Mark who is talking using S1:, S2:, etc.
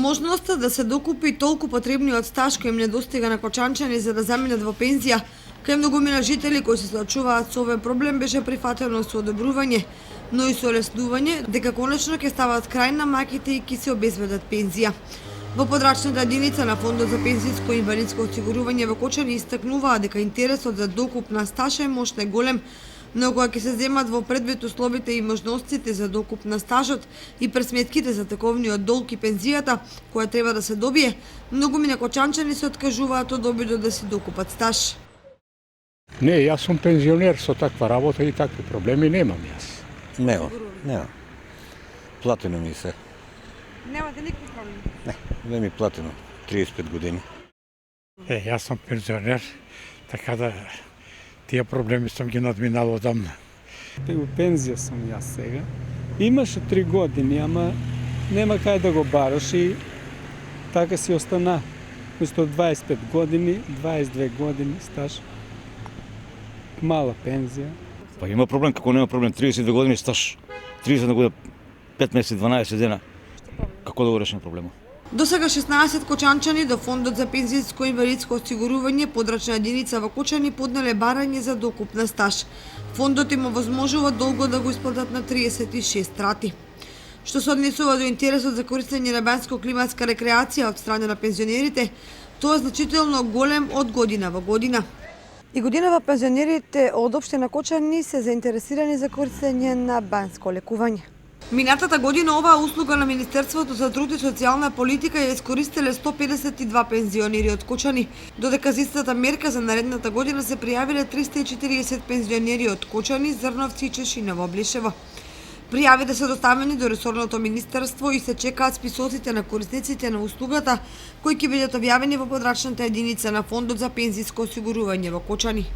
S1: Можноста да се докупи толку потребниот стаж кој им недостига на кочанчани за да заминат во пензија, кај многумина жители кои се соочуваат со овој проблем беше прифатено со одобрување, но и со олеснување дека конечно ќе стават крај на маките и ќе се обезбедат пензија. Во подрачната единица на Фондот за пензиско и инвалидско осигурување во Кочани истакнуваа дека интересот за докуп на стаж е мощно голем, но кога ќе се земат во предвид условите и можностите за докуп на стажот и пресметките за тековниот долг и пензијата која треба да се добие, многумина кочанчани се откажуваат од обидот да си докупат стаж.
S2: Не, јас сум пензионер со таква работа и такви проблеми немам јас.
S3: Нема. Платено ми се.
S1: Немате никакви проблеми?
S3: Не ми платено 35 години.
S2: Јас сум пензионер, така да тие проблеми сум ги надминал одамна.
S4: У пензија сум јас сега. Имаше 3 години, ама нема кај да го бараш и така си остана. Усто 25 години, 22 години стаж. Мала пензија.
S5: Па има проблем, како нема проблем, 32 години стаж, 30 година, 5 месеци, 12 дена. Како да го решим проблема?
S1: До сега 16 кочанчани до Фондот за пензиско и инвалидско осигурување подрачна единица во Кочани поднале барање за докуп на стаж. Фондот им овозможува долго да го исплатат на 36 рати. Што се однесува до интересот за користење на бенско-климатска рекреација од страна на пензионерите, тоа е значително голем од година во година. И годинава пензионерите од општина Кочани се заинтересирани за користење на бенско лекување. Минатата година оваа услуга на Министерството за труд и социјална политика ја искористиле 152 пензионери од Кочани, додека за истата мерка за наредната година се пријавиле 340 пензионери од Кочани, Зрновци и Чешиново, Блишево. Пријавите се доставени до ресорното министерство и се чекаат списоците на корисниците на услугата кои ќе бидат објавени во подрачната единица на Фондот за пензиско осигурување во Кочани.